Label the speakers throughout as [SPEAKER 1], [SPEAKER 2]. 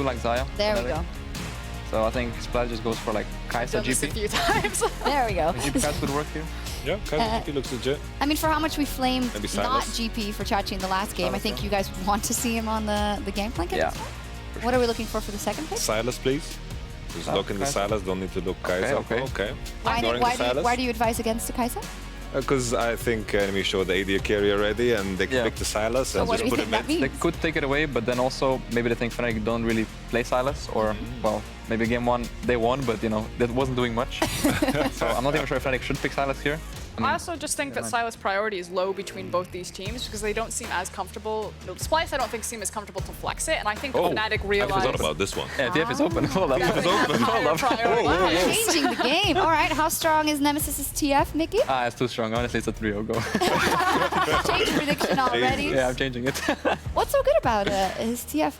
[SPEAKER 1] like Xayah.
[SPEAKER 2] There we go.
[SPEAKER 1] So I think Splyce just goes for like Kai'Sa
[SPEAKER 3] Done this a
[SPEAKER 1] GP.
[SPEAKER 3] few times.
[SPEAKER 2] There we go.
[SPEAKER 1] GP Kai'Sa would work here.
[SPEAKER 4] Yeah, Kai'Sa GP looks legit.
[SPEAKER 2] I mean, for how much we flamed
[SPEAKER 4] Maybe
[SPEAKER 2] not
[SPEAKER 4] Sylas.
[SPEAKER 2] GP for Chachi in the last game, I think you guys want to see him on the Gangplank.
[SPEAKER 1] Yeah.
[SPEAKER 2] What are we looking for the second pick?
[SPEAKER 4] Sylas, please. Just look in the
[SPEAKER 1] Kai'Sa.
[SPEAKER 4] Sylas, don't need to look Kai'Sa.
[SPEAKER 1] Okay.
[SPEAKER 2] Why do you advise against the Kai'Sa?
[SPEAKER 4] Because I think enemy showed the AD carry already and they
[SPEAKER 1] Yeah.
[SPEAKER 4] picked the Sylas
[SPEAKER 2] So
[SPEAKER 4] and
[SPEAKER 2] what
[SPEAKER 4] just
[SPEAKER 2] do you
[SPEAKER 4] put
[SPEAKER 2] think
[SPEAKER 4] him
[SPEAKER 2] that
[SPEAKER 4] in.
[SPEAKER 2] means?
[SPEAKER 1] They could take it away, but then also maybe they think Fnatic don't really play Sylas, or well, maybe game one they won, but you know that wasn't doing much. So I'm not even sure if Fnatic should pick Sylas here.
[SPEAKER 3] I also just think that Sylas' priority is low between both these teams because they don't seem as comfortable. Splyce, I don't think, seem as comfortable to flex it, and I think Fnatic
[SPEAKER 4] I
[SPEAKER 3] realized
[SPEAKER 4] forgot about this one.
[SPEAKER 1] Yeah, TF is open. Hold up.
[SPEAKER 3] that they have higher priority.
[SPEAKER 2] Wow, changing the game. All right, how strong is Nemesis' TF, Mickey?
[SPEAKER 1] It's too strong. Honestly, it's a 3-0 go.
[SPEAKER 2] Change prediction already.
[SPEAKER 1] Yeah, I'm changing it.
[SPEAKER 2] What's so good about his TF?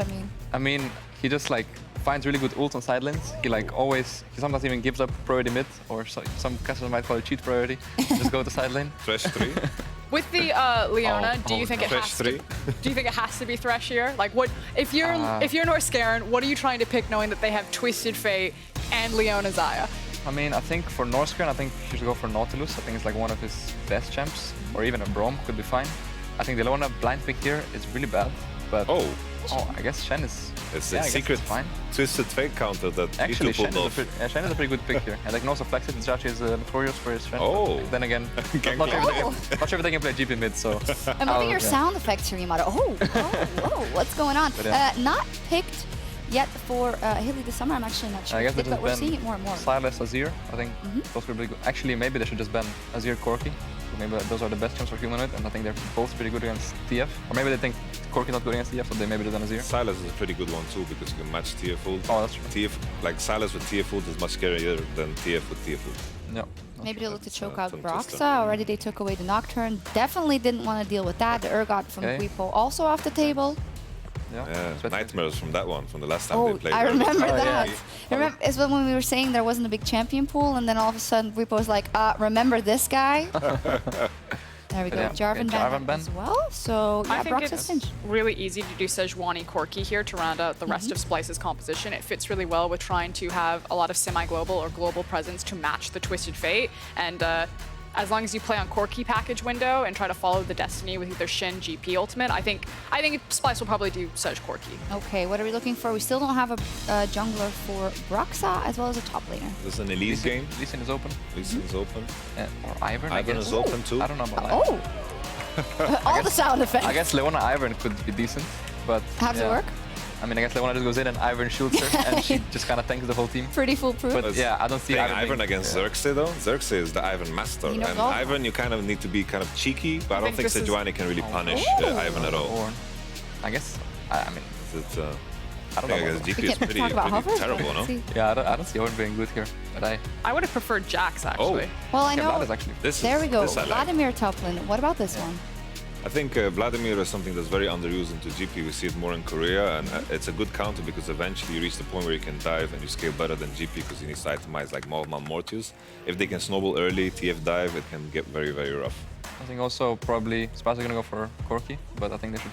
[SPEAKER 1] I mean, he just like finds really good ult on side lanes. He like always, he sometimes even gives up priority mid, or some customers might call it cheat priority. Just go to side lane.
[SPEAKER 4] Thresh 3.
[SPEAKER 3] With the Leona, do you think it
[SPEAKER 4] Thresh
[SPEAKER 3] has to?
[SPEAKER 4] 3.
[SPEAKER 3] Do you think it has to be Thresh here? Like, what if you're Norskeren? What are you trying to pick, knowing that they have Twisted Fate and Leona Xayah?
[SPEAKER 1] I mean, I think for Norskeren, I think he should go for Nautilus. I think it's like one of his best champs, or even a Braum could be fine. I think the Leona blind pick here is really bad, but I guess Shen is.
[SPEAKER 4] It's
[SPEAKER 1] yeah,
[SPEAKER 4] a
[SPEAKER 1] I guess
[SPEAKER 4] secret
[SPEAKER 1] it's fine.
[SPEAKER 4] twisted fake counter that
[SPEAKER 1] Actually,
[SPEAKER 4] Bwipo
[SPEAKER 1] Shen
[SPEAKER 4] pulled
[SPEAKER 1] is,
[SPEAKER 4] off.
[SPEAKER 1] Shen is a pretty good pick here. And they can also flex it, and Xerxe is notorious for his Shen.
[SPEAKER 4] Oh.
[SPEAKER 1] Then again,
[SPEAKER 4] Gangplank.
[SPEAKER 1] not sure if they can play GP mid, so.
[SPEAKER 2] I'm loving your sound effects here, Yamato. Oh, what's going on?
[SPEAKER 1] Yeah.
[SPEAKER 2] Not picked yet for Hilly this summer. I'm actually not sure.
[SPEAKER 1] I guess they
[SPEAKER 2] but
[SPEAKER 1] just
[SPEAKER 2] we're
[SPEAKER 1] ban
[SPEAKER 2] seeing it more and more.
[SPEAKER 1] Sylas, Azir. I think those could be good. Actually, maybe they should just ban Azir, Corki. Maybe those are the best champs for Humanoid, and I think they're both pretty good against TF. Or maybe they think Corki not good against TF, so they maybe do than Azir.
[SPEAKER 4] Sylas is a pretty good one too because you can match TF ult.
[SPEAKER 1] Oh, that's true.
[SPEAKER 4] TF, like Sylas with TF ult is much scarier than TF with TF ult.
[SPEAKER 1] Yeah.
[SPEAKER 2] Maybe they'll look to choke
[SPEAKER 4] a
[SPEAKER 2] out
[SPEAKER 4] tongue twister.
[SPEAKER 2] Broxah. Already they took away the Nocturne. Definitely didn't want to deal with that. The Urgot from Bwipo also off the table.
[SPEAKER 4] Yeah, nightmares from that one, from the last time
[SPEAKER 2] Oh,
[SPEAKER 4] they played.
[SPEAKER 2] I remember
[SPEAKER 1] Oh,
[SPEAKER 2] that.
[SPEAKER 1] yeah.
[SPEAKER 2] Remember, it's when we were saying there wasn't a big champion pool, and then all of a sudden Bwipo was like, remember this guy? There we go.
[SPEAKER 1] Yeah.
[SPEAKER 2] Jarvan
[SPEAKER 1] Jarvan
[SPEAKER 2] ban as well. So yeah,
[SPEAKER 3] I think
[SPEAKER 2] Broxah
[SPEAKER 3] it's
[SPEAKER 2] cinch.
[SPEAKER 3] really easy to do Sejuani Corki here to round out the rest of Splyce's composition. It fits really well with trying to have a lot of semi-global or global presence to match the Twisted Fate. And as long as you play on Corki package window and try to follow the destiny with either Shen, GP ultimate, I think Splyce will probably do Sej Corki.
[SPEAKER 2] Okay, what are we looking for? We still don't have a jungler for Broxah as well as a top laner.
[SPEAKER 4] This is an Elise game.
[SPEAKER 1] Lee Sin is open.
[SPEAKER 4] Lee Sin is open.
[SPEAKER 1] Or Ivern, I
[SPEAKER 4] Ivern
[SPEAKER 1] guess.
[SPEAKER 4] is open too.
[SPEAKER 1] I don't know about that.
[SPEAKER 2] Oh! All the sound effects.
[SPEAKER 1] I guess Leona Ivern could be decent, but
[SPEAKER 2] How does it work?
[SPEAKER 1] I mean, I guess Leona just goes in and Ivern shields her, and she just kind of tanks the whole team.
[SPEAKER 2] Pretty foolproof.
[SPEAKER 1] But yeah, I don't see
[SPEAKER 4] Playing
[SPEAKER 1] Ivern
[SPEAKER 4] Ivern
[SPEAKER 1] being-
[SPEAKER 4] against Xerxe though. Xerxe is the Ivern master,
[SPEAKER 2] He knows
[SPEAKER 4] and
[SPEAKER 2] all.
[SPEAKER 4] Ivern you kind of need to be kind of cheeky, but I don't
[SPEAKER 3] think
[SPEAKER 4] think
[SPEAKER 3] this is-
[SPEAKER 4] Sejuani can really punish Ivern at all.
[SPEAKER 1] Or, I guess, I mean,
[SPEAKER 4] It's,
[SPEAKER 1] I don't
[SPEAKER 4] I
[SPEAKER 1] know.
[SPEAKER 4] guess GP
[SPEAKER 2] We
[SPEAKER 4] is
[SPEAKER 2] can't
[SPEAKER 4] pretty,
[SPEAKER 2] talk about hovers,
[SPEAKER 4] terrible,
[SPEAKER 2] but
[SPEAKER 4] no?
[SPEAKER 2] let's see.
[SPEAKER 1] Yeah, I don't see Owen being good here, but
[SPEAKER 3] I would have preferred Jax, actually.
[SPEAKER 2] Well, I
[SPEAKER 1] Yeah,
[SPEAKER 2] know.
[SPEAKER 1] Vlad is actually.
[SPEAKER 2] There we go.
[SPEAKER 4] This I like.
[SPEAKER 2] Vladimir top lane. What about this one?
[SPEAKER 4] I think Vladimir is something that's very underused into GP. We see it more in Korea, and it's a good counter because eventually you reach the point where you can dive and you scale better than GP because you need to itemize like Mortius. If they can snowball early, TF dive, it can get very, very rough.
[SPEAKER 1] I think also probably Splyce are gonna go for Corki, but I think they should.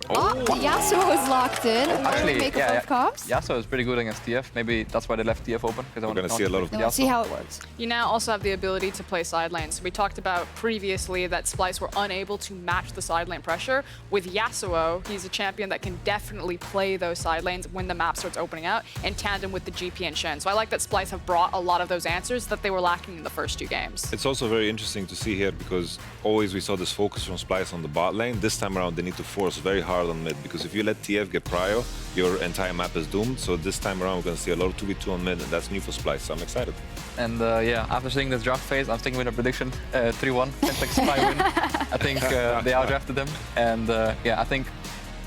[SPEAKER 2] Oh, Yasuo is locked in. What do we make of both comps?
[SPEAKER 1] Yasuo is pretty good against TF. Maybe that's why they left TF open.
[SPEAKER 4] We're gonna see a lot of
[SPEAKER 2] Then we'll see how it works.
[SPEAKER 3] You now also have the ability to play side lanes. We talked about previously that Splyce were unable to match the side lane pressure. With Yasuo, he's a champion that can definitely play those side lanes when the map starts opening out in tandem with the GP and Shen. So I like that Splyce have brought a lot of those answers that they were lacking in the first two games.
[SPEAKER 4] It's also very interesting to see here because always we saw this focus from Splyce on the bot lane. This time around they need to force very hard on mid because if you let TF get prio, your entire map is doomed. So this time around we're going to see a lot of 2v2 on mid, and that's new for Splyce, so I'm excited.
[SPEAKER 1] And yeah, after seeing this draft phase, I'm sticking with a prediction, 3-1, Fnatic Spy win. I think they outdrafted them, and yeah, I think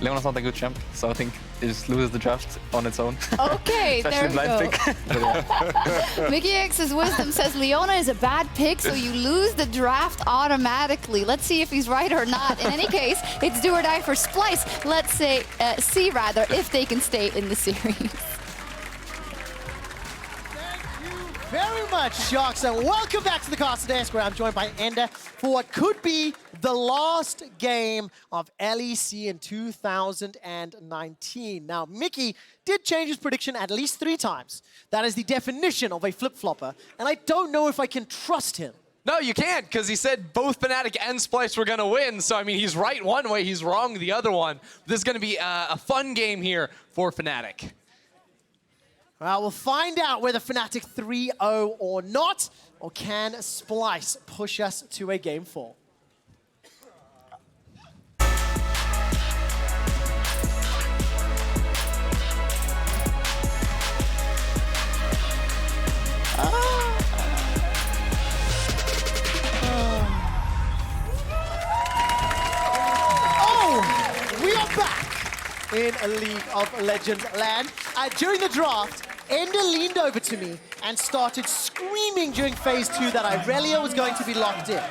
[SPEAKER 1] Leona's not a good champ, so I think it just loses the draft on its own.
[SPEAKER 2] Okay, there we go.
[SPEAKER 1] Pick. But, yeah.
[SPEAKER 2] Mickey X's wisdom says Leona is a bad pick, so you lose the draft automatically. Let's see if he's right or not. In any case, it's do or die for Splyce. Let's say, see rather, if they can stay in the series.
[SPEAKER 5] Very much, Xerxe. Welcome back to the Costa Desk, where I'm joined by Enda for what could be the last game of LEC in 2019. Now, Mickey did change his prediction at least 3 times. That is the definition of a flip-flopper, and I don't know if I can trust him.
[SPEAKER 6] No, you can't, because he said both Fnatic and Splyce were going to win. So, I mean, he's right one way, he's wrong the other one. This is going to be a fun game here for Fnatic.
[SPEAKER 5] Well, we'll find out whether Fnatic 3-0 or not, or can Splyce push us to a game 4. We are back in a League of Legends land. During the draft, Ender leaned over to me and started screaming during phase 2 that Irelia was going to be locked in.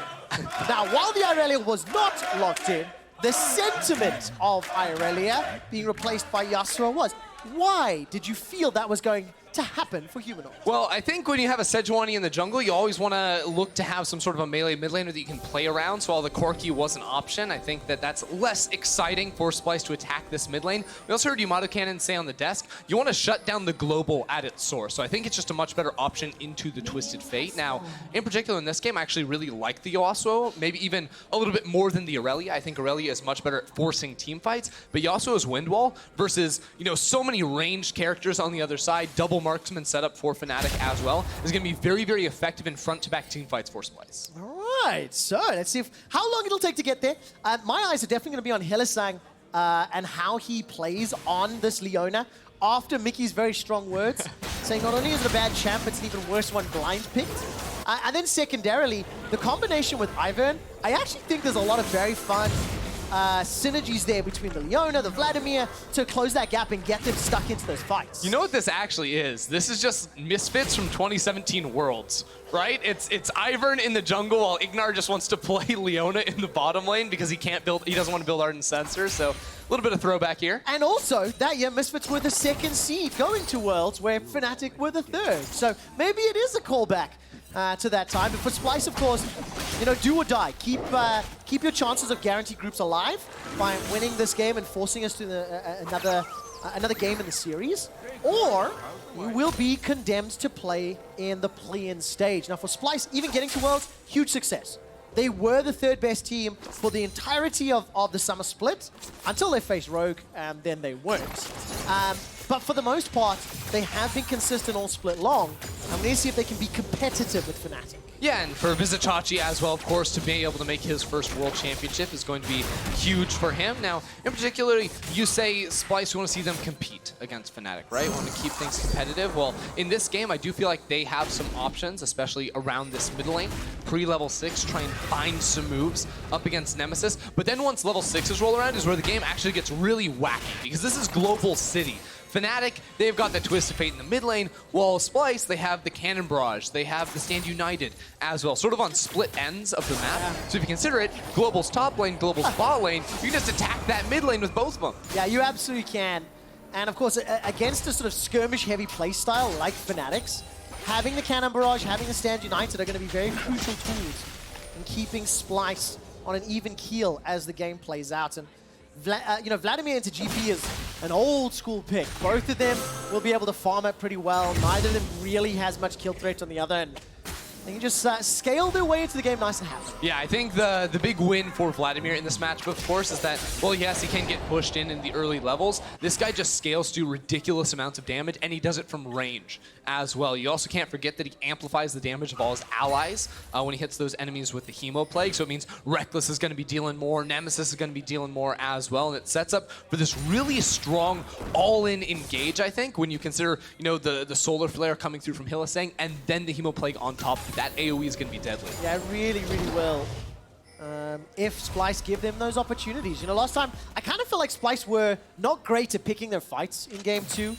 [SPEAKER 5] Now, while the Irelia was not locked in, the sentiment of Irelia being replaced by Yasuo was. Why did you feel that was going to happen for Humanoid?
[SPEAKER 6] Well, I think when you have a Sejuani in the jungle, you always want to look to have some sort of a melee mid laner that you can play around. So while the Corki was an option, I think that that's less exciting for Splyce to attack this mid lane. We also heard Yamato Cannon say on the desk, you want to shut down the global at its source. So I think it's just a much better option into the Twisted Fate. Now, in particular in this game, I actually really like the Yasuo, maybe even a little bit more than the Irelia. I think Irelia is much better at forcing team fights, but Yasuo's Wind Wall versus, you know, so many ranged characters on the other side, double marksman setup for Fnatic as well, is going to be very, very effective in front-to-back team fights for Splyce.
[SPEAKER 5] All right, so let's see how long it'll take to get there. My eyes are definitely going to be on Hylissang and how he plays on this Leona after Mickey's very strong words, saying not only is it a bad champ, it's an even worse one blind picked. And then secondarily, the combination with Ivern, I actually think there's a lot of very fun synergies there between the Leona, the Vladimir, to close that gap and get them stuck into those fights.
[SPEAKER 6] You know what this actually is? This is just misfits from 2017 Worlds, right? It's Ivern in the jungle while Ignar just wants to play Leona in the bottom lane because he doesn't want to build Ardent Sensor, so a little bit of throwback here.
[SPEAKER 5] And also, that year, Misfits were the 2nd seed going to Worlds, where Fnatic were the 3rd. So maybe it is a callback to that time. But for Splyce, of course, you know, do or die. Keep your chances of guaranteed groups alive by winning this game and forcing us to another game in the series, or you will be condemned to play in the play-in stage. Now, for Splyce, even getting to Worlds, huge success. They were the 3rd best team for the entirety of the summer split until they faced Rogue, and then they weren't. But for the most part, they have been consistent all split long. And we need to see if they can be competitive with Fnatic.
[SPEAKER 6] Yeah, and for Vizicsacsi as well, of course, to be able to make his first World Championship is going to be huge for him. Now, in particular, you say Splyce, you want to see them compete against Fnatic, right? Want to keep things competitive. Well, in this game, I do feel like they have some options, especially around this mid lane. Pre-level 6, try and find some moves up against Nemesis. But then once level 6s roll around is where the game actually gets really wacky, because this is Global City. Fnatic, they've got the Twisted Fate in the mid lane, while Splyce, they have the Cannon Barrage, they have the Stand United as well, sort of on split ends of the map. Yeah. So if you consider it, Global's top lane, Global's bot lane, you can just attack that mid lane with both of them.
[SPEAKER 5] Yeah, you absolutely can. And of course, against a sort of skirmish-heavy playstyle like Fnatic's, having the Cannon Barrage, having the Stand United are going to be very crucial tools in keeping Splyce on an even keel as the game plays out. And you know, Vladimir into GP is an old school pick. Both of them will be able to farm it pretty well. Neither of them really has much kill threat on the other, and they can just scale their way into the game nice and happy.
[SPEAKER 6] Yeah, I think the big win for Vladimir in this matchup, of course, is that, well, yes, he can get pushed in the early levels. This guy just scales to ridiculous amounts of damage, and he does it from range as well. You also can't forget that he amplifies the damage of all his allies when he hits those enemies with the Hemo Plague. So it means Rekkles is going to be dealing more, Nemesis is going to be dealing more as well, and it sets up for this really strong all-in engage, I think, when you consider, you know, the Solar Flare coming through from Hylissang, and then the Hemo Plague on top of that AoE is going to be deadly.
[SPEAKER 5] Yeah, it really, really will. If Splyce give them those opportunities. You know, last time, I kind of feel like Splyce were not great at picking their fights in Game 2.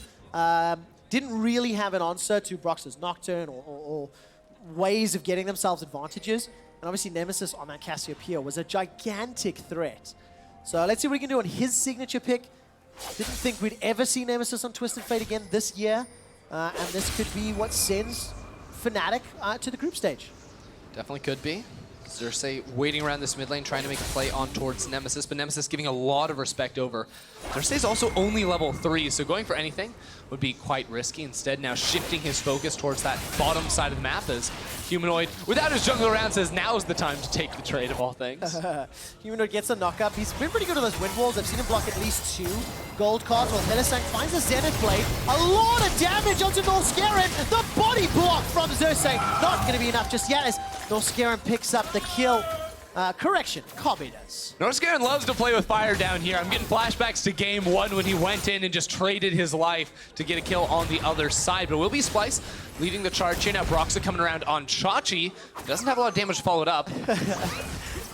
[SPEAKER 5] Didn't really have an answer to Broxah's Nocturne or ways of getting themselves advantages. And obviously Nemesis on that Cassiopeia was a gigantic threat. So let's see what we can do on his signature pick. Didn't think we'd ever see Nemesis on Twisted Fate again this year. And this could be what sends Fnatic to the group stage.
[SPEAKER 6] Definitely could be. Xerxe waiting around this mid lane, trying to make a play on towards Nemesis, but Nemesis giving a lot of respect over. Xerxe is also only level 3, so going for anything would be quite risky. Instead, now shifting his focus towards that bottom side of the map as Humanoid, without his jungle around, says now's the time to take the trade of all things.
[SPEAKER 5] Humanoid gets a knock-up. He's been pretty good on those wind walls. I've seen him block at least 2 gold cards while Hylissang finds a Zenith Blade. A lot of damage onto Norskeren. The body block from Xerxe. Not going to be enough just yet as Norskeren picks up the kill. Correction, Kobbe does.
[SPEAKER 6] Norskeren loves to play with fire down here. I'm getting flashbacks to game 1 when he went in and just traded his life to get a kill on the other side. But it will be Splyce leading the charge here. Now Broxah coming around on Chachi. Doesn't have a lot of damage followed up.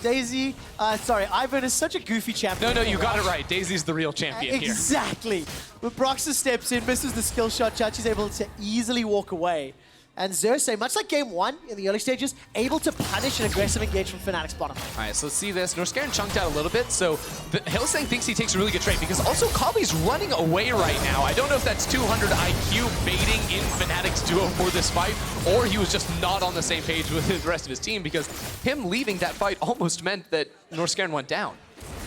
[SPEAKER 5] Ivan is such a goofy champion.
[SPEAKER 6] No, you got it right. Daisy's the real champion here.
[SPEAKER 5] Exactly. When Broxah steps in, misses the skill shot, Chachi's able to easily walk away. And Xerxe, much like game 1 in the early stages, able to punish an aggressive engage from Fnatic's bottom.
[SPEAKER 6] All right, so let's see this. Norskeren chunked out a little bit, so Hylissang thinks he takes a really good trade because also Kobbe's running away right now. I don't know if that's 200 IQ baiting in Fnatic's duo for this fight, or he was just not on the same page with the rest of his team because him leaving that fight almost meant that Norskeren went down.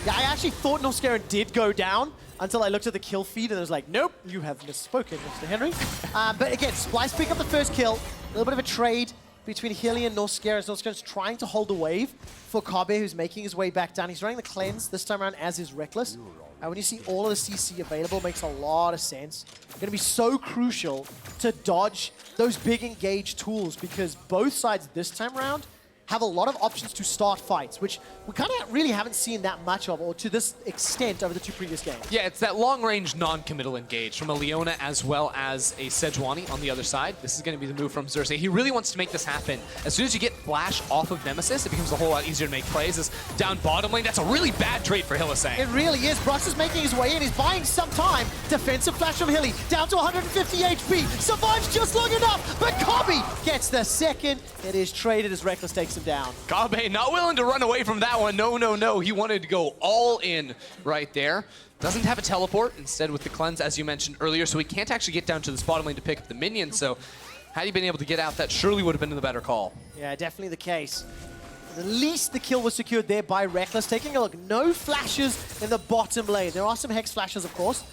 [SPEAKER 5] Yeah, I actually thought Norskeren did go down until I looked at the kill feed and I was like, nope, you have misspoken, Mr. Henry. But again, Splyce pick up the first kill. A little bit of a trade between Hyli and Norskeren. Norskaren's trying to hold the wave for Kobbe, who's making his way back down. He's running the cleanse this time around, as is Rekkles. When you see all of the CC available, makes a lot of sense. Going to be so crucial to dodge those big engage tools because both sides this time around have a lot of options to start fights, which we kind of really haven't seen that much of, or to this extent over the 2 previous games.
[SPEAKER 6] Yeah, it's that long-range, non-committal engage from a Leona as well as a Sejuani on the other side. This is going to be the move from Xerxe. He really wants to make this happen. As soon as you get flash off of Nemesis, it becomes a whole lot easier to make plays. As down bottom lane, that's a really bad trade for Hylissang.
[SPEAKER 5] It really is. Broxah's making his way in. He's buying some time. Defensive flash from Hyli, down to 150 HP. Survives just long enough, but Kobbe gets the second. It is traded as Rekkles takes him down.
[SPEAKER 6] Kobbe not willing to run away from that one. No. He wanted to go all in right there. Doesn't have a teleport, instead with the cleanse, as you mentioned earlier, so he can't actually get down to this bottom lane to pick up the minions. So had he been able to get out, that surely would have been the better call.
[SPEAKER 5] Yeah, definitely the case. At least the kill was secured there by Rekkles. Taking a look, no flashes in the bottom lane. There are some Hex flashes, of course,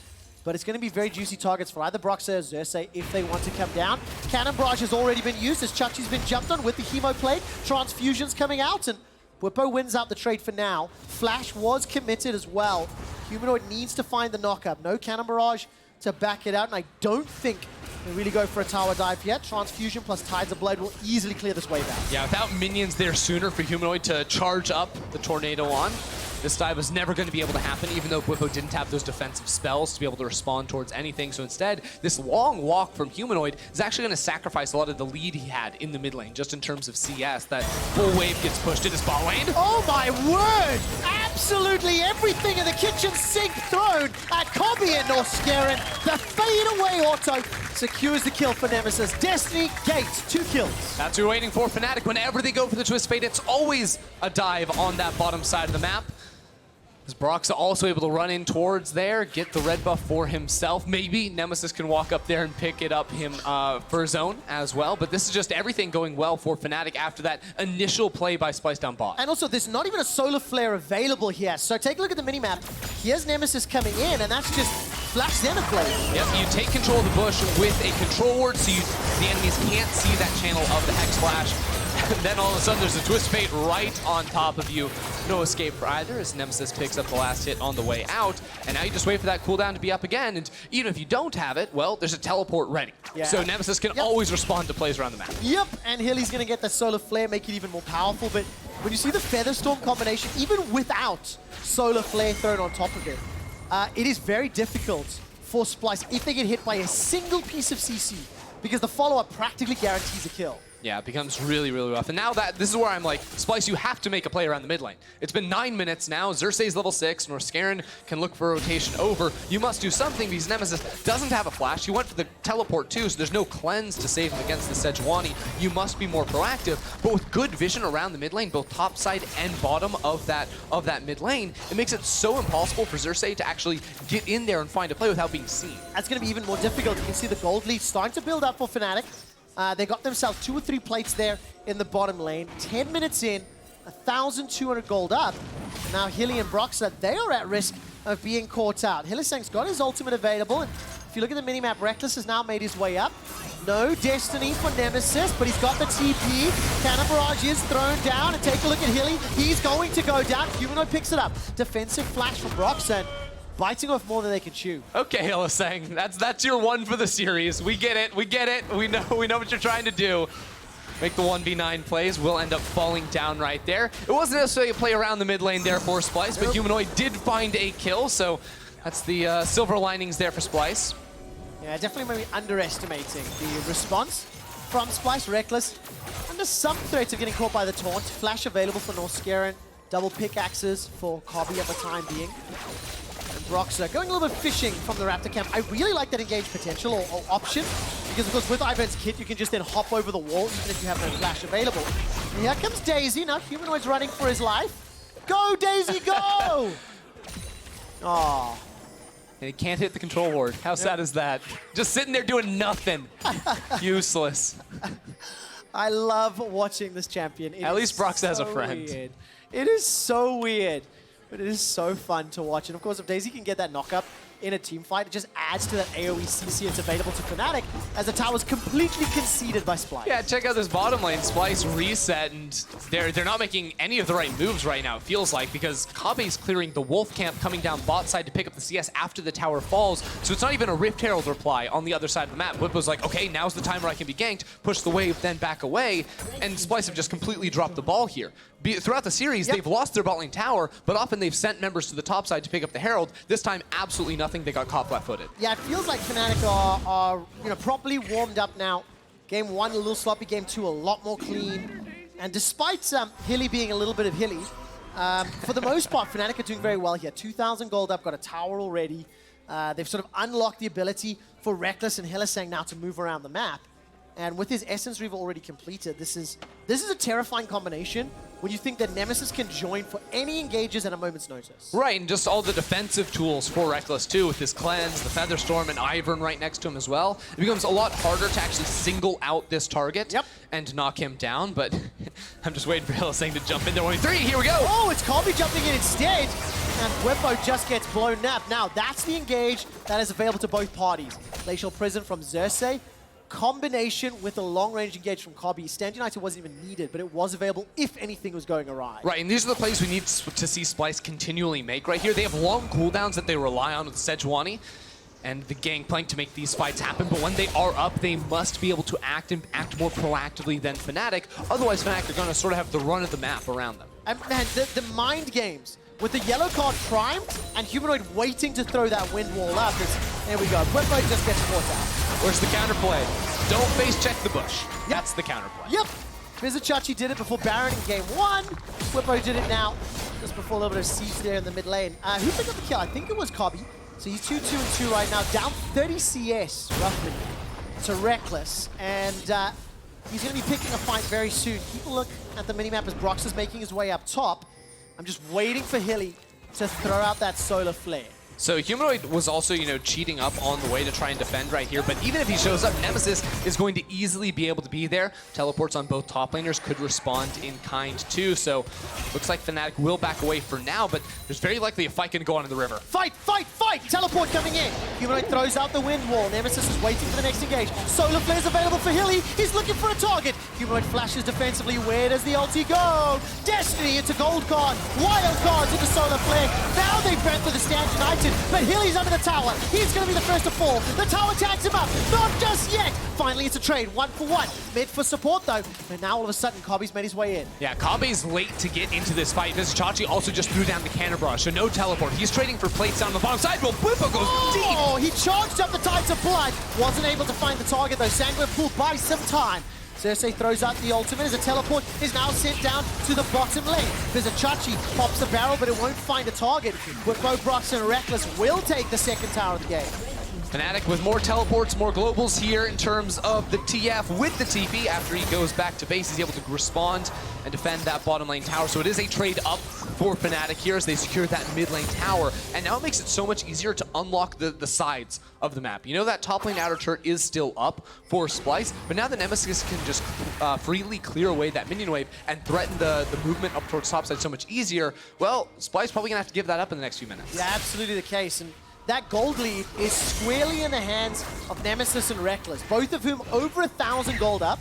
[SPEAKER 5] but it's going to be very juicy targets for either Broxah or Xerxe if they want to come down. Cannon Barrage has already been used as Chachi's been jumped on with the Hemo Plate. Transfusion's coming out, and Bwipo wins out the trade for now. Flash was committed as well. Humanoid needs to find the knock-up. No Cannon Barrage to back it out, and I don't think they really go for a tower dive yet. Transfusion plus Tides of Blood will easily clear this wave out.
[SPEAKER 6] Yeah, without minions there sooner for Humanoid to charge up the Tornado on, this dive was never going to be able to happen, even though Bwipo didn't have those defensive spells to be able to respond towards anything. So instead, this long walk from Humanoid is actually going to sacrifice a lot of the lead he had in the mid lane, just in terms of CS. That full wave gets pushed into spot lane.
[SPEAKER 5] Oh my word! Absolutely everything in the kitchen sink thrown at Kobbe and Norskeren. The fade away auto secures the kill for Nemesis. Destiny Gates, 2 kills.
[SPEAKER 6] That's what you're waiting for, Fnatic. Whenever they go for the Twist Fade, it's always a dive on that bottom side of the map. Is Broxah also able to run in towards there, get the red buff for himself? Maybe Nemesis can walk up there and pick it up him for zone as well. But this is just everything going well for Fnatic after that initial play by Splyce down bot.
[SPEAKER 5] And also, there's not even a solar flare available here. So take a look at the minimap. Here's Nemesis coming in, and that's just Flash Zenith Blade.
[SPEAKER 6] Yep, you take control of the bush with a control ward so the enemies can't see that channel of the Hex Flash. And then all of a sudden there's a Twist Fate right on top of you. No escape for either as Nemesis picks up the last hit on the way out. And now you just wait for that cooldown to be up again. And even if you don't have it, well, there's a teleport ready. Yeah. So Nemesis can always respond to plays around the map.
[SPEAKER 5] Yep, and Hyli's going to get the Solar Flare, make it even more powerful. But when you see the Featherstorm combination, even without Solar Flare thrown on top of it, it is very difficult for Splyce if they get hit by a single piece of CC, because the follow-up practically guarantees a kill.
[SPEAKER 6] Yeah, it becomes really, really rough. And now this is where I'm like, Splyce, you have to make a play around the mid lane. It's been 9 minutes now. Xerxe's level 6. Norskeren can look for a rotation over. You must do something because Nemesis doesn't have a flash. He went for the teleport too, so there's no cleanse to save him against the Sejuani. You must be more proactive. But with good vision around the mid lane, both top side and bottom of that mid lane, it makes it so impossible for Xerxe to actually get in there and find a play without being seen.
[SPEAKER 5] That's going to be even more difficult. You can see the gold lead starting to build up for Fnatic. They got themselves 2 or 3 plates there in the bottom lane. 10 minutes in, 1,200 gold up. And now Hyli and Broxah, they are at risk of being caught out. Hylissang's got his ultimate available, and if you look at the minimap, Rekkles has now made his way up. No Destiny for Nemesis, but he's got the TP. Cannon Barrage is thrown down, and take a look at Hyli. He's going to go down. Humanoid picks it up. Defensive flash from Broxah, biting off more than they can chew.
[SPEAKER 6] Okay, Hylissang, that's your one for the series. We get it. We know what you're trying to do. Make the 1v9 plays, will end up falling down right there. It wasn't necessarily a play around the mid lane there for Splyce, but Humanoid did find a kill, so that's the silver linings there for Splyce.
[SPEAKER 5] Yeah, definitely maybe underestimating the response from Splyce. Rekkles under some threat of getting caught by the taunt. Flash available for Norskeren. Double pickaxes for Kobbe at the time being. And Broxah going a little bit fishing from the Raptor camp. I really like that engage potential or option, because of course with Ivan's kit you can just then hop over the wall even if you have no flash available. And here comes Daisy. Now Humanoid's running for his life. Go Daisy, go! Aww.
[SPEAKER 6] And he can't hit the control ward. How sad is that? Just sitting there doing nothing. Useless.
[SPEAKER 5] I love watching this champion.
[SPEAKER 6] At least Broxah has a friend.
[SPEAKER 5] Weird. It is so weird, but it is so fun to watch. And of course, if Daisy can get that knock-up in a team fight, it just adds to that AoE CC that's available to Fnatic, as the tower's completely conceded by Splyce.
[SPEAKER 6] Yeah, check out this bottom lane. Splyce reset, and they're not making any of the right moves right now, it feels like, because Kobbe's clearing the Wolf camp coming down bot side to pick up the CS after the tower falls, so it's not even a Rift Herald reply on the other side of the map. Bwipo's like, okay, now's the time where I can be ganked, push the wave, then back away, and Splyce have just completely dropped the ball here. Throughout the series, they've lost their bot lane tower, but often they've sent members to the top side to pick up the Herald. This time, absolutely nothing. They got caught flat-footed.
[SPEAKER 5] Yeah, it feels like Fnatic are properly warmed up now. Game 1 a little sloppy, game 2 a lot more clean. And despite Hyli being a little bit of Hyli, for the most part, Fnatic are doing very well here. 2,000 gold up, got a tower already. They've sort of unlocked the ability for Rekkles and Hylissang now to move around the map. And with his Essence Reaver already completed, this is a terrifying combination when you think that Nemesis can join for any engages at a moment's notice.
[SPEAKER 6] Right, and just all the defensive tools for Rekkles too, with his Cleanse, the Featherstorm, and Ivern right next to him as well. It becomes a lot harder to actually single out this target and knock him down, but I'm just waiting for Hylissang to jump in there. 1v3, here we go!
[SPEAKER 5] Oh, it's Kobbe jumping in instead, and Bwipo just gets blown up. Now, that's the engage that is available to both parties. Glacial Prison from Xerxe, combination with a long-range engage from Kobbe. Stand United wasn't even needed, but it was available if anything was going awry.
[SPEAKER 6] Right, and these are the plays we need to see Splyce continually make right here. They have long cooldowns that they rely on with Sejuani and the Gangplank to make these fights happen, but when they are up, they must be able to act more proactively than Fnatic. Otherwise, Fnatic are going to sort of have the run of the map around them.
[SPEAKER 5] And man, the mind games with the yellow card primed and Humanoid waiting to throw that wind wall up. There we go. Bwipo just gets caught out.
[SPEAKER 6] Where's the counterplay? Don't face check the bush. That's the counterplay.
[SPEAKER 5] Yep. Vizicsacsi did it before Baron in game 1. Bwipo did it now, just before a little bit of siege there in the mid lane. Who picked up the kill? I think it was Kobbe. So he's 2-2-2 right now, down 30 CS, roughly, to Rekkles. And he's going to be picking a fight very soon. Keep a look at the minimap as Broxah's making his way up top. I'm just waiting for Hyli to throw out that solar flare.
[SPEAKER 6] So Humanoid was also, cheating up on the way to try and defend right here, but even if he shows up, Nemesis is going to easily be able to be there. Teleports on both top laners could respond in kind too, so looks like Fnatic will back away for now, but there's very likely a fight going to go on in the river.
[SPEAKER 5] Fight, fight, fight! Teleport coming in. Humanoid throws out the wind wall. Nemesis is waiting for the next engage. Solar flare's available for Hyli. He's looking for a target. Humanoid flashes defensively. Where does the ulti go? Destiny into gold card. Wild cards into solar flare. Now they prep for the Stand United. But Hyli's under the tower. He's going to be the first to fall. The tower tags him up. Not just yet. Finally, it's a trade. 1-for-1. Mid for support, though. And now, all of a sudden, Kobbe's made his way in.
[SPEAKER 6] Yeah, Kobbe's late to get into this fight. Vizicsacsi also just threw down the cannon barrage, so no teleport. He's trading for plates down the bottom side. Well, Bwipo goes deep.
[SPEAKER 5] Oh, he charged up the Tides of Blood. Wasn't able to find the target, though. Sanguine pulled by some time. Xerxe throws out the ultimate as a teleport is now sent down to the bottom lane. Vizicsacsi pops the barrel, but it won't find a target. Bwipo, Broxah, and Rekkles will take the second tower of the game.
[SPEAKER 6] Fnatic with more teleports, more globals here in terms of the TF with the TP. After he goes back to base, he's able to respond and defend that bottom lane tower. So it is a trade up for Fnatic here as they secure that mid lane tower. And now it makes it so much easier to unlock the sides of the map. You know that top lane outer turret is still up for Splyce, but now the Nemesis can just freely clear away that minion wave and threaten the movement up towards topside so much easier. Well, Splyce probably gonna have to give that up in the next few minutes.
[SPEAKER 5] Yeah, absolutely the case. And that gold lead is squarely in the hands of Nemesis and Rekkles, both of whom over 1,000 gold up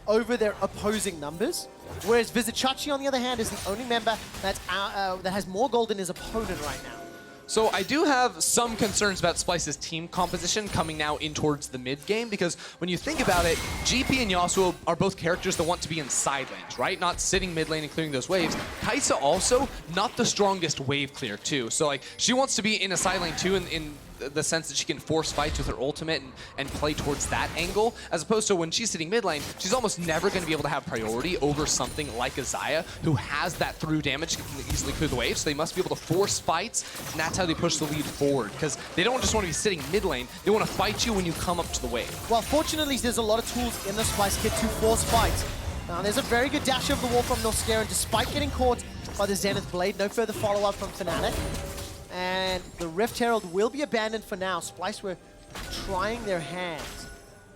[SPEAKER 5] over their opposing numbers. Whereas Vizicsacsi, on the other hand, is the only member that's that has more gold than his opponent right now.
[SPEAKER 6] So I do have some concerns about Splyce's team composition coming now in towards the mid game, because when you think about it, GP and Yasuo are both characters that want to be in side lanes, right? Not sitting mid lane and clearing those waves. Kai'Sa also not the strongest wave clear too. So like she wants to be in a side lane too in the sense that she can force fights with her ultimate and play towards that angle, as opposed to when she's sitting mid lane, she's almost never going to be able to have priority over something like a Xayah, who has that through damage, can easily clear the wave, so they must be able to force fights, and that's how they push the lead forward, because they don't just want to be sitting mid lane, they want to fight you when you come up to the wave.
[SPEAKER 5] Well, fortunately, there's a lot of tools in the Splyce kit to force fights. Now, there's a very good dash over the wall from Norskeren, despite getting caught by the Zenith Blade. No further follow-up from Fnatic. And the Rift Herald will be abandoned for now. Splyce were trying their hands.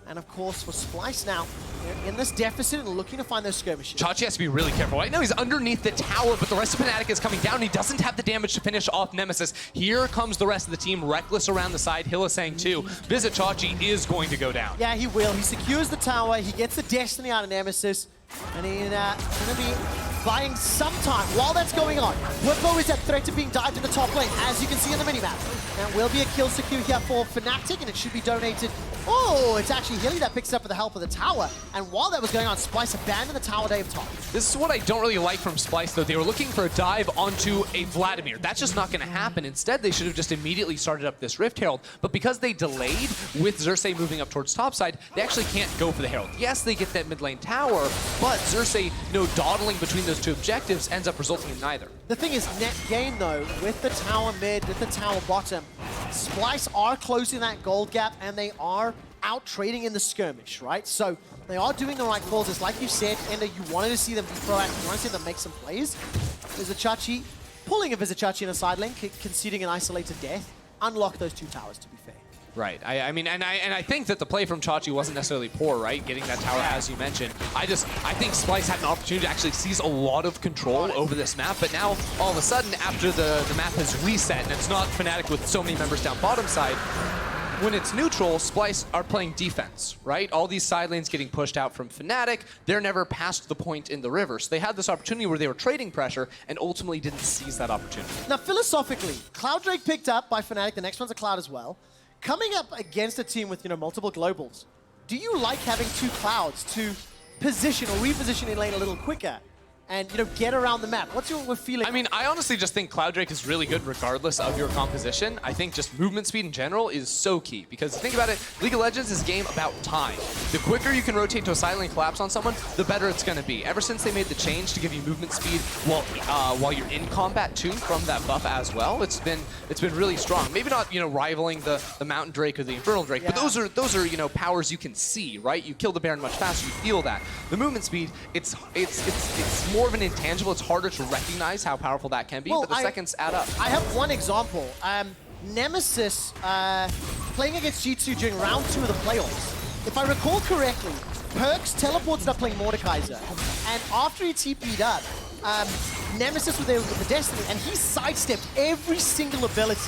[SPEAKER 5] And of course, for Splyce now, they're in this deficit and looking to find those skirmishes.
[SPEAKER 6] Chachi has to be really careful. Right now he's underneath the tower, but the rest of Fnatic is coming down. He doesn't have the damage to finish off Nemesis. Here comes the rest of the team. Rekkles around the side. Hylissang too. Vizicsacsi is going to go down.
[SPEAKER 5] Yeah, he will. He secures the tower. He gets the Destiny out of Nemesis. And he's going to be buying some time while that's going on. Bwipo is at threat of being dived in the top lane, as you can see in the minimap. There will be a kill secure here for Fnatic, and it should be donated. Oh, it's actually Hilly that picks up with the help of the tower. And while that was going on, Splyce abandoned the tower Dave top.
[SPEAKER 6] This is what I don't really like from Splyce, though. They were looking for a dive onto a Vladimir. That's just not going to happen. Instead, they should have just immediately started up this Rift Herald. But because they delayed with Xerxe moving up towards topside, they actually can't go for the Herald. Yes, they get that mid lane tower, but Xerxe, dawdling between those two objectives ends up resulting in neither.
[SPEAKER 5] The thing is, net gain though, with the tower mid, with the tower bottom, Splyce are closing that gold gap, and they are out trading in the skirmish, right? So they are doing the right calls. It's like you said, Ender, you wanted to see them be proactive, you wanted to see them make some plays. Vizicsacsi, pulling a Vizicsacsi in a side lane, conceding an isolated death, unlock those two towers, to be fair.
[SPEAKER 6] Right. I mean, I think that the play from Chachi wasn't necessarily poor, right? Getting that tower, as you mentioned. I think Splyce had an opportunity to actually seize a lot of control over this map, but now, all of a sudden, after the map has reset, and it's not Fnatic with so many members down bottom side, when it's neutral, Splyce are playing defense, right? All these side lanes getting pushed out from Fnatic, they're never past the point in the river. So they had this opportunity where they were trading pressure and ultimately didn't seize that opportunity.
[SPEAKER 5] Now, philosophically, Cloud Drake picked up by Fnatic, the next one's a Cloud as well. Coming up against a team with, multiple globals, do you like having two Clouds to position or reposition in lane a little quicker and, get around the map? What's your feeling?
[SPEAKER 6] I mean, I honestly just think Cloud Drake is really good regardless of your composition. I think just movement speed in general is so key, because think about it, League of Legends is a game about time. The quicker you can rotate to a side lane collapse on someone, the better it's going to be. Ever since they made the change to give you movement speed while you're in combat too, from that buff as well, it's been really strong. Maybe not, rivaling the Mountain Drake or the Infernal Drake, but those are powers you can see, right? You kill the Baron much faster, you feel that. The movement speed, it's more of an intangible. It's harder to recognize how powerful that can be, but the seconds add up.
[SPEAKER 5] I have one example. Nemesis playing against G2 during round 2 of the playoffs. If I recall correctly, Perks teleported up playing Mordekaiser, and after he TP'd up, Nemesis was there with the Destiny, and he sidestepped every single ability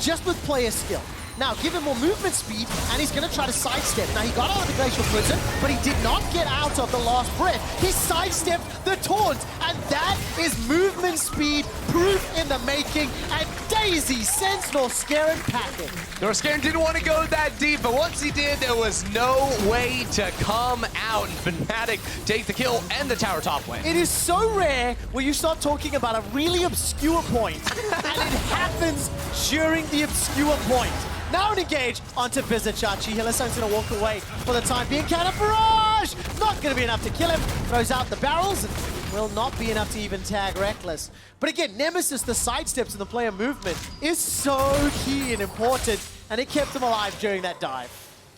[SPEAKER 5] just with player skill. Now, give him more movement speed, and he's going to try to sidestep. Now, he got out of the Glacial Prison, but he did not get out of the last breath. He sidestepped the taunt, and that is movement speed proof in the making, and Daisy sends Norskeren packing.
[SPEAKER 6] Norskeren didn't want to go that deep, but once he did, there was no way to come out, and Fnatic take the kill and the tower top lane.
[SPEAKER 5] It is so rare when you start talking about a really obscure point, and it happens during the obscure point. Now an engage onto Vizicsacsi. Hylissang's going to walk away for the time being. Cannon barrage! Not going to be enough to kill him. Throws out the barrels and will not be enough to even tag Rekkles. But again, Nemesis, the sidesteps and the player movement is so key and important, and it kept him alive during that dive.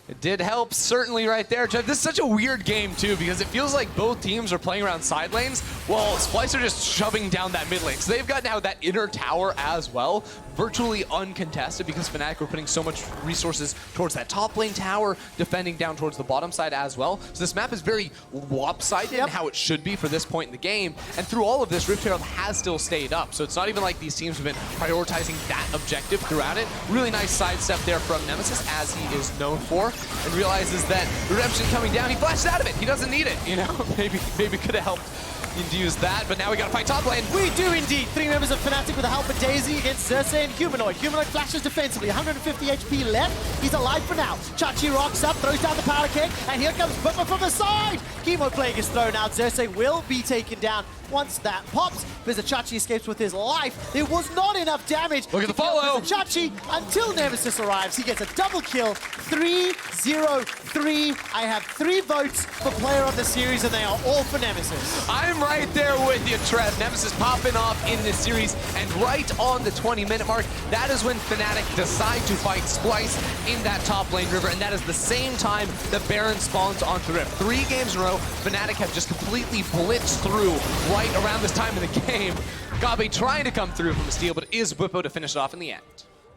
[SPEAKER 6] It did help, certainly right there, Jeff. This is such a weird game, too, because it feels like both teams are playing around side lanes Well, Splyce are just shoving down that mid lane. So they've got now that inner tower as well, virtually uncontested because Fnatic were putting so much resources towards that top lane tower, defending down towards the bottom side as well. So this map is very lopsided in how it should be for this point in the game. And through all of this, Rift Herald has still stayed up. So it's not even like these teams have been prioritizing that objective throughout it. Really nice sidestep there from Nemesis, as he is known for, and realizes that Redemption coming down, he flashes out of it. He doesn't need it, you know? maybe could have helped to use that, but now we gotta fight top lane.
[SPEAKER 5] We do indeed. 3 members of Fnatic with the help of Daisy against Xerxe and Humanoid. Humanoid flashes defensively, 150 HP left. He's alive for now. Chachi rocks up, throws down the power kick, and here comes Bwipo from the side. Chemo Plague is thrown out. Xerxe will be taken down once that pops. Vizicsacsi escapes with his life. There was not enough damage.
[SPEAKER 6] Look at the follow.
[SPEAKER 5] Vizicsacsi until Nemesis arrives. He gets a double kill. 3-0-3. I have 3 votes for player of the series, and they are all for Nemesis.
[SPEAKER 6] I'm right there with you, Trev. Nemesis popping off in this series, and right on the 20-minute mark, that is when Fnatic decide to fight Splyce in that top lane river, and that is the same time that Baron spawns onto the Rift. 3 games in a row, Fnatic have just completely blitzed through right around this time in the game. Kobbe trying to come through from the steal, but it is Bwipo to finish it off in the end.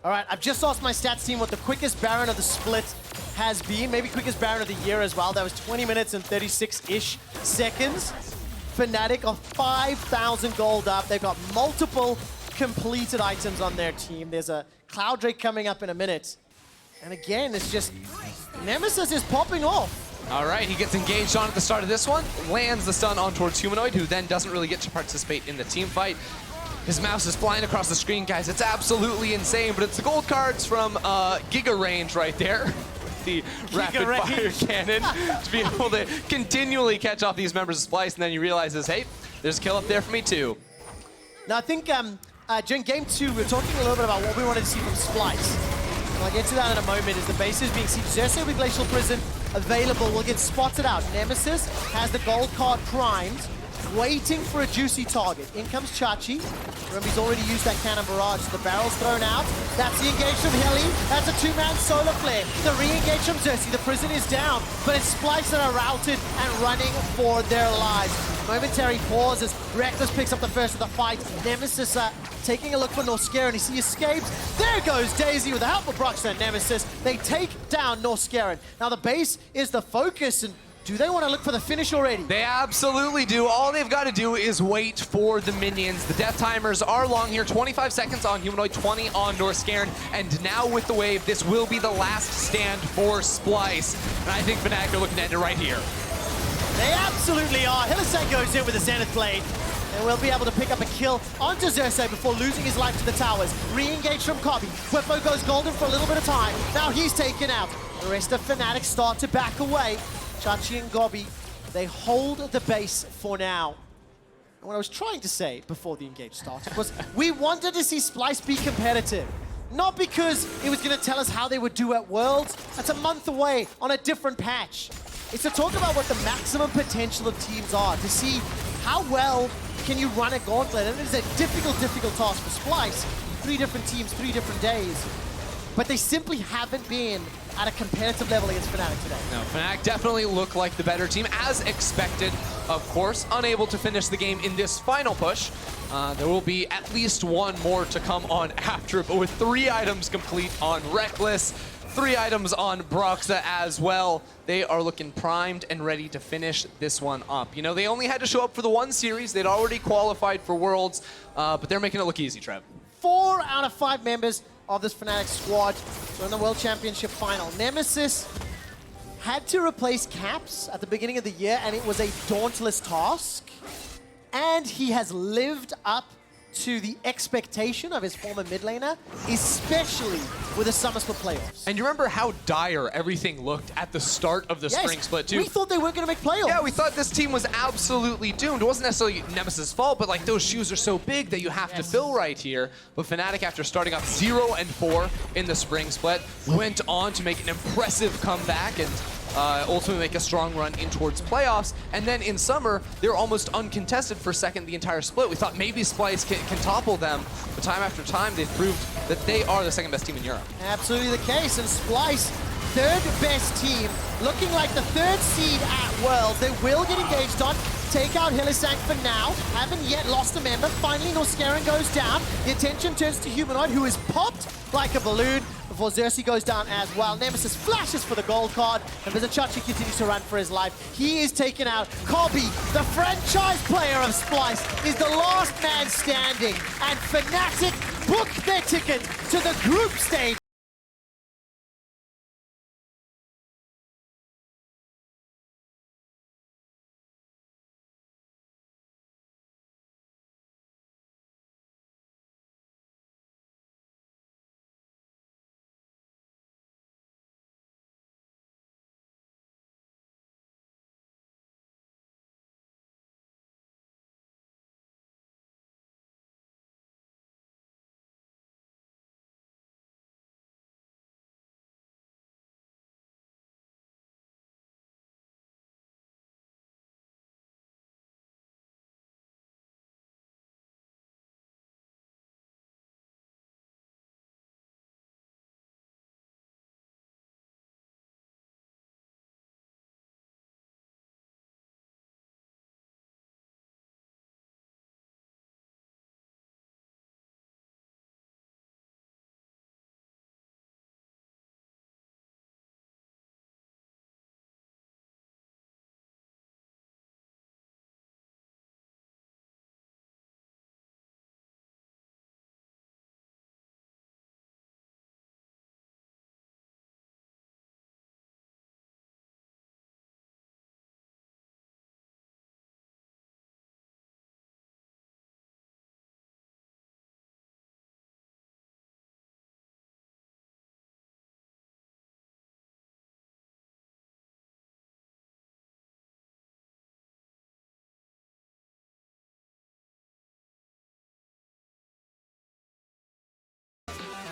[SPEAKER 5] All right, I've just asked my stats team what the quickest Baron of the split has been. Maybe quickest Baron of the year as well. That was 20 minutes and 36-ish seconds. Fnatic are 5,000 gold up. They've got multiple completed items on their team. There's a Cloud Drake coming up in a minute. And again, it's just Nemesis is popping off.
[SPEAKER 6] All right, he gets engaged on at the start of this one, lands the stun on towards Humanoid, who then doesn't really get to participate in the team fight. His mouse is flying across the screen, guys. It's absolutely insane, but it's the gold cards from Giga Range right there. The rapid fire cannon to be able to continually catch off these members of Splyce, and then he realizes, hey, there's a kill up there for me too.
[SPEAKER 5] Now, I think during game 2, we were talking a little bit about what we wanted to see from Splyce. And I'll get to that in a moment. As the base is being seen, Xerxe with Glacial Prison available will get spotted out. Nemesis has the gold card primed, waiting for a juicy target. In comes Chachi. Remember, he's already used that cannon barrage. The barrel's thrown out. That's the engage from Heli. That's a 2-man solar flare. The re-engage from Xerxe. The prison is down, but it's Splyce that are routed and running for their lives. Momentary pause as Rekkles picks up the first of the fight. Nemesis taking a look for Norskeren. He escapes. There goes Daisy with the help of Broxah and Nemesis. They take down Norskeren. Now the base is the focus, and do they want to look for the finish already?
[SPEAKER 6] They absolutely do. All they've got to do is wait for the minions. The death timers are long here. 25 seconds on Humanoid, 20 on Norskeren. And now with the wave, this will be the last stand for Splyce. And I think Fnatic are looking to end it right here.
[SPEAKER 5] They absolutely are. Hylissang goes in with a Zenith Blade, and we'll be able to pick up a kill onto Xerxe before losing his life to the towers. Re-engage from Kobbe. Bwipo goes golden for a little bit of time. Now he's taken out. The rest of Fnatic start to back away. Chachi and Kobbe, they hold the base for now. And what I was trying to say before the engage started was we wanted to see Splyce be competitive. Not because it was going to tell us how they would do at Worlds. That's a month away on a different patch. It's to talk about what the maximum potential of teams are, to see how well can you run a gauntlet. And it is a difficult task for Splyce. 3 different teams, 3 different days. But they simply haven't been at a competitive level against Fnatic today.
[SPEAKER 6] No, Fnatic definitely look like the better team, as expected, of course. Unable to finish the game in this final push. There will be at least one more to come on after, but with 3 items complete on Rekkles, 3 items on Broxah as well. They are looking primed and ready to finish this one up. You know, they only had to show up for the 1 series. They'd already qualified for Worlds, but they're making it look easy, Trev.
[SPEAKER 5] 4 out of 5 members of this Fnatic squad are in the World Championship final. Nemesis had to replace Caps at the beginning of the year, and it was a dauntless task. And he has lived up to the expectation of his former mid laner, especially with the Summer Split playoffs.
[SPEAKER 6] And you remember how dire everything looked at the start of the spring split, too?
[SPEAKER 5] We thought they weren't going to make playoffs.
[SPEAKER 6] Yeah, we thought this team was absolutely doomed. It wasn't necessarily Nemesis' fault, but like those shoes are so big that you have to fill right here. But Fnatic, after starting off 0-4 in the spring split, went on to make an impressive comeback and ultimately make a strong run in towards playoffs. And then in summer, they're almost uncontested for second the entire split. We thought maybe Splyce can topple them, but time after time, they've proved that they are the 2nd best team in Europe.
[SPEAKER 5] Absolutely the case, and Splyce, 3rd best team, looking like the 3rd seed at Worlds. They will get engaged on. take out Hylissang for now. Haven't yet lost a member. Finally, Norskeren goes down. The attention turns to Humanoid, who is popped like a balloon before Xerxe goes down as well. Nemesis flashes for the gold card, and Vizicsacsi continues to run for his life. He is taken out. Kobbe, the franchise player of Splyce, is the last man standing, and Fnatic book their ticket to the group stage.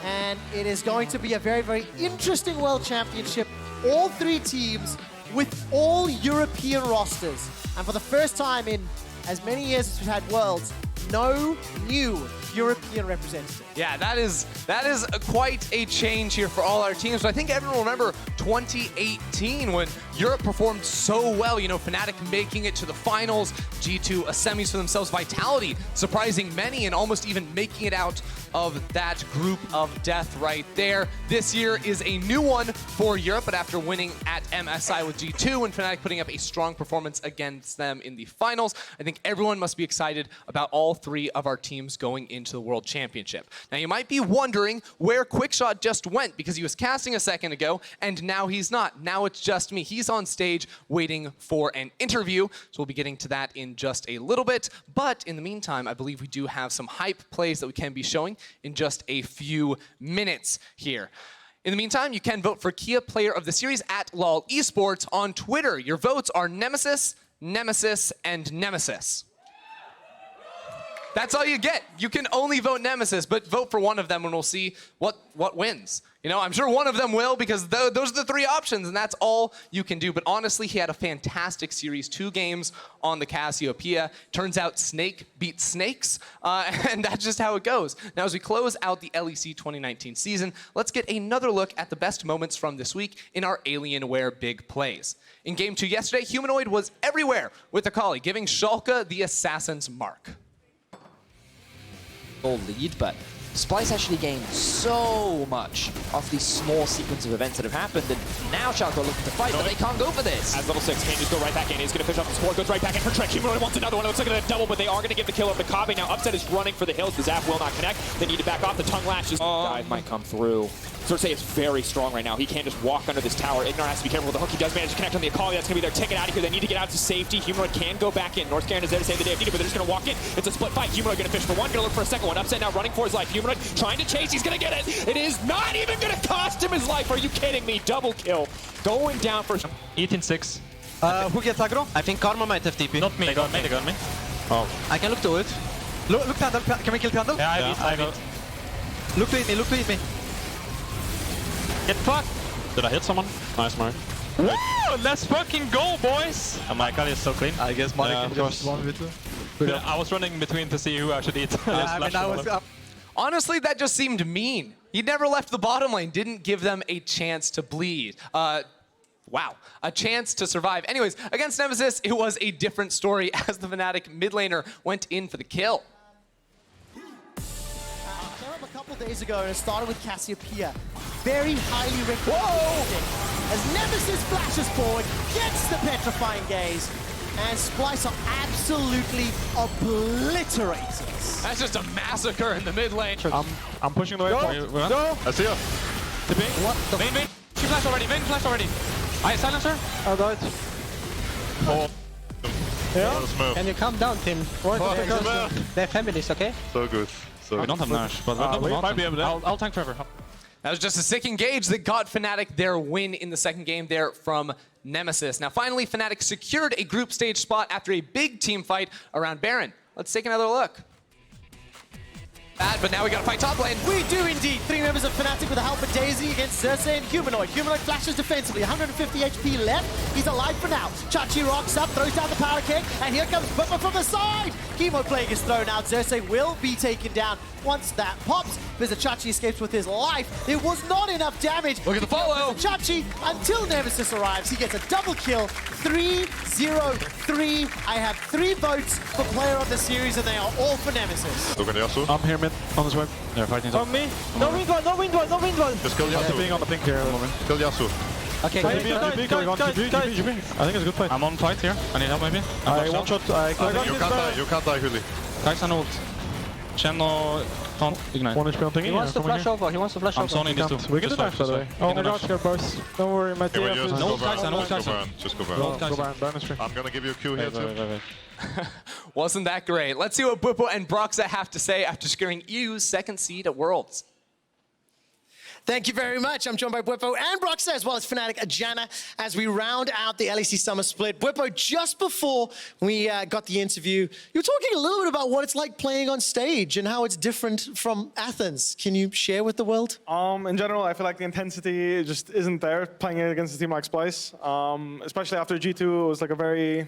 [SPEAKER 5] And it is going to be a very, very interesting World Championship. All three teams with all European rosters. And for the first time in as many years as we've had Worlds, no new European representative.
[SPEAKER 6] Yeah, that is quite a change here for all our teams. But I think everyone will remember 2018 when Europe performed so well. You know, Fnatic making it to the finals, G2 a semis for themselves, Vitality surprising many and almost even making it out of that group of death right there. This year is a new one for Europe, but after winning at MSI with G2 and Fnatic putting up a strong performance against them in the finals, I think everyone must be excited about all three of our teams going into the World Championship. Now you might be wondering where QuickShot just went because he was casting a second ago and now he's not. Now it's just me. He's on stage waiting for an interview, so we'll be getting to that in just a little bit. But in the meantime, I believe we do have some hype plays that we can be showing in just a few minutes here. In the meantime, you can vote for Kia Player of the Series at lolesports on Twitter. Your votes are Nemesis, Nemesis, and Nemesis. That's all you get. You can only vote Nemesis, but vote for one of them and we'll see what wins. You know, I'm sure one of them will because those are the three options and that's all you can do. But honestly, he had a fantastic series, 2 games on the Cassiopeia. Turns out Snake beats Snakes, and that's just how it goes. Now, as we close out the LEC 2019 season, let's get another look at the best moments from this week in our Alienware big plays. In Game 2 yesterday, Humanoid was everywhere with Akali, giving Schalke the assassin's mark.
[SPEAKER 7] Lead, but Splyce actually gained so much off these small sequence of events that have happened, and now Schalke are looking to fight, but they can't go for this.
[SPEAKER 8] As level 6, can just go right back in. He's going to fish off the score, goes right back in for Trek. Humanoid wants another one. It looks like a double, but they are going to give the kill over to Kobbe. Now Upset is running for the hills. The Zap will not connect. They need to back off. The tongue lash just dive might come through. Xerxe is very strong right now. He can't just walk under this tower. Ignor has to be careful with the hook. He does manage to connect on the Akali. That's going to be their ticket out of here. They need to get out to safety. Humanoid can go back in. Norskeren is there to save the day if needed, but they're just going to walk in. It's a split fight. Humanoid going to fish for one. Going to look for a second one. Upset now running for his life. Humanoid trying to chase. He's going to get it. It is not even going to cost him his life. Are you kidding me? Double kill. Going down for...
[SPEAKER 9] 18-6.
[SPEAKER 10] Who gets aggro?
[SPEAKER 9] I think Karma might have TP. Not me. They got me. Oh.
[SPEAKER 10] I can look to ult. Look Tandem. Can we kill Tandem?
[SPEAKER 9] Yeah, I beat.
[SPEAKER 10] Look to hit me.
[SPEAKER 9] Get fucked! Did I hit someone? Nice, Mark. Woo! Let's fucking go, boys! And my gun is so clean.
[SPEAKER 10] I guess Mark can just one with you.
[SPEAKER 9] I was running between to see who actually hit.
[SPEAKER 6] Honestly, that just seemed mean. He never left the bottom lane, didn't give them a chance to bleed. Wow, a chance to survive. Anyways, against Nemesis, it was a different story as the Fnatic mid laner went in for the kill.
[SPEAKER 5] Came up a couple days ago and it started with Cassiopeia. Very highly recommended. As Nemesis flashes forward, gets the petrifying gaze, and Splyce are absolutely obliterated.
[SPEAKER 6] That's just a massacre in the mid lane.
[SPEAKER 9] I'm pushing the way for you.
[SPEAKER 10] Go!
[SPEAKER 9] I see you.
[SPEAKER 10] What the
[SPEAKER 9] Vayne. She flashed already. Vayne flashed already. I silencer.
[SPEAKER 10] I died.
[SPEAKER 9] Oh.
[SPEAKER 10] Yeah? Can you calm down, Tim? They're feminists, okay?
[SPEAKER 9] So good. So we don't have Nash, but we might be able to. I'll tank Trevor.
[SPEAKER 6] That was just a sick engage that got Fnatic their win in the second game there from Nemesis. Now finally, Fnatic secured a group stage spot after a big team fight around Baron. Let's take another look. Bad, but now we gotta fight top lane.
[SPEAKER 5] We do indeed. 3 members of Fnatic with the help of Daisy against Xerxe and Humanoid. Humanoid flashes defensively, 150 HP left. He's alive for now. Chachi rocks up, throws down the power kick, and here comes Bwipo from the side. Chemo Plague is thrown out. Xerxe will be taken down once that pops. Vizicsacsi escapes with his life. It was not enough damage.
[SPEAKER 6] Look at the follow.
[SPEAKER 5] Vizicsacsi until Nemesis arrives. He gets a double kill. 3-0-3. I have 3 votes for player of the series, and they are all for Nemesis.
[SPEAKER 9] Look at Yasuo. I'm here mid, on this way. They're fighting top.
[SPEAKER 10] On me! No wind wall, no wind wall, no wind wall!
[SPEAKER 9] Just kill Yasuo. Being on the pink here at the moment. Kill Yasuo.
[SPEAKER 10] Okay,
[SPEAKER 9] I think it's a good fight. I'm on fight here. I need help maybe. I one shot. You can't die, Huli. Guys, an ult. Chen or can't ignite. One HP on thingy.
[SPEAKER 10] He wants to flash over, he wants to flash over.
[SPEAKER 9] I'm zoning these two.
[SPEAKER 10] We can do that, by the way. Oh my god, scared boys. Don't worry, my team is...
[SPEAKER 9] No, guys, no, guys. Just go Baron. I'm gonna give you a Q here too.
[SPEAKER 6] Wasn't that great? Let's see what Bwipo and Broxah have to say after securing EU's second seed at Worlds.
[SPEAKER 5] Thank you very much. I'm joined by Bwipo and Broxah, as well as Fnatic Ajana, as we round out the LEC Summer Split. Bwipo, just before we got the interview, you were talking a little bit about what it's like playing on stage and how it's different from Athens. Can you share with the world?
[SPEAKER 11] In general, I feel like the intensity just isn't there playing against a team like Splyce. Especially after G2, it was like a very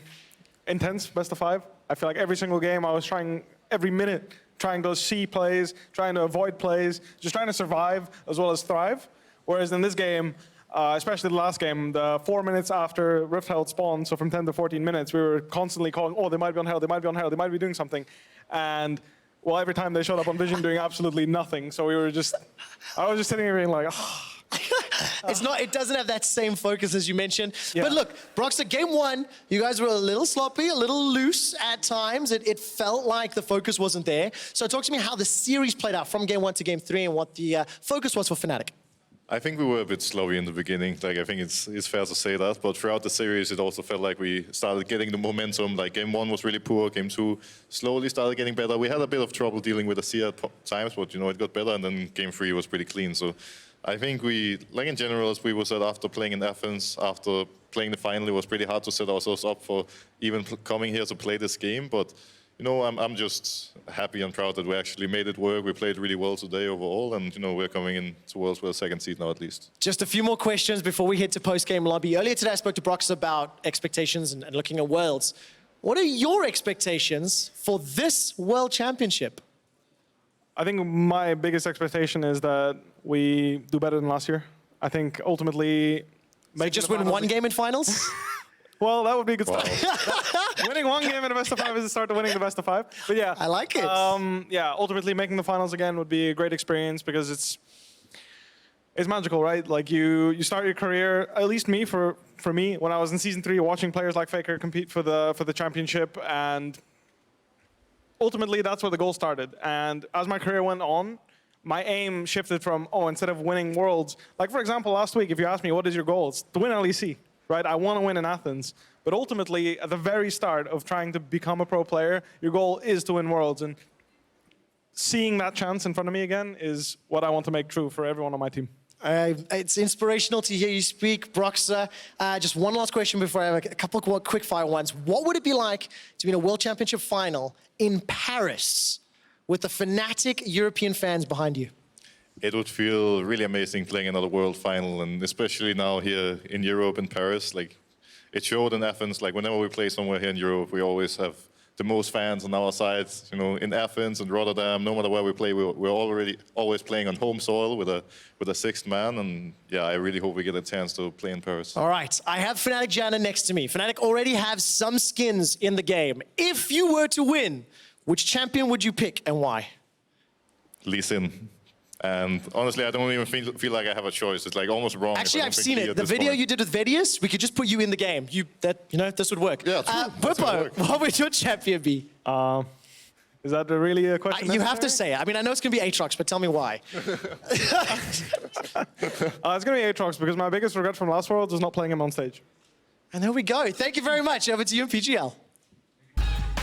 [SPEAKER 11] intense best of 5. I feel like every single game I was trying every minute, trying those C plays, trying to avoid plays, just trying to survive as well as thrive. Whereas in this game, especially the last game, the 4 minutes after Rift Herald spawned, so from 10 to 14 minutes, we were constantly calling, oh, they might be on Herald, they might be on Herald, they might be doing something. And well, every time they showed up on Vision doing absolutely nothing. So we were just, I was just sitting here being like, oh.
[SPEAKER 5] It doesn't have that same focus as you mentioned.
[SPEAKER 11] Yeah.
[SPEAKER 5] But look, Broxah, game 1, you guys were a little sloppy, a little loose at times. It felt like the focus wasn't there. So talk to me how the series played out from game 1 to game 3 and what the focus was for Fnatic.
[SPEAKER 12] I think we were a bit slowy in the beginning. Like, I think it's fair to say that. But throughout the series, it also felt like we started getting the momentum. Like, game 1 was really poor. Game 2 slowly started getting better. We had a bit of trouble dealing with Azir at times, but, you know, it got better. And then game 3 was pretty clean. So I think we, like in general, as we said, after playing in Athens, after playing the final, it was pretty hard to set ourselves up for even coming here to play this game. But, you know, I'm just happy and proud that we actually made it work. We played really well today overall, and, you know, we're coming in to Worlds with a second seed now at least.
[SPEAKER 5] Just a few more questions before we head to post-game lobby. Earlier today, I spoke to Broxah about expectations and looking at Worlds. What are your expectations for this World Championship?
[SPEAKER 11] I think my biggest expectation is that we do better than last year. I think ultimately...
[SPEAKER 5] So just win 1 game in finals?
[SPEAKER 11] Well, that would be a good start. Winning 1 game in a best of 5 is the start to winning the best of 5. But yeah.
[SPEAKER 5] I like it.
[SPEAKER 11] Yeah, ultimately making the finals again would be a great experience because it's magical, right? Like you start your career, at least me, for me, when I was in Season 3, watching players like Faker compete for the championship, and ultimately that's where the goal started. And as my career went on, my aim shifted from, instead of winning Worlds, like for example, last week, if you asked me what is your goal, it's to win LEC. Right? I want to win in Athens. But ultimately, at the very start of trying to become a pro player, your goal is to win Worlds. And seeing that chance in front of me again is what I want to make true for everyone on my team.
[SPEAKER 5] It's inspirational to hear you speak, Broxah. Just one last question before I have a couple of quick-fire ones. What would it be like to be in a World Championship final in Paris with the Fnatic European fans behind you?
[SPEAKER 12] It would feel really amazing playing another World Final, and especially now here in Europe, in Paris. Like, it showed in Athens, like whenever we play somewhere here in Europe, we always have the most fans on our side. You know, in Athens and Rotterdam, no matter where we play, we're always playing on home soil with a sixth man. And yeah, I really hope we get a chance to play in Paris.
[SPEAKER 5] All right, I have Fnatic Jana next to me. Fnatic already have some skins in the game. If you were to win, which champion would you pick and why?
[SPEAKER 12] Lee Sin. And honestly, I don't even feel like I have a choice. It's like almost wrong.
[SPEAKER 5] Actually, I've seen it. The video you did with VODS, we could just put you in the game. This would work.
[SPEAKER 12] Yeah, true.
[SPEAKER 5] Bwipo, what would your champion be?
[SPEAKER 11] Is that really a question?
[SPEAKER 5] You have to say it. I mean, I know it's going to be Aatrox, but tell me why.
[SPEAKER 11] It's going to be Aatrox because my biggest regret from last World was not playing him on stage.
[SPEAKER 5] And there we go. Thank you very much. Over to you, PGL.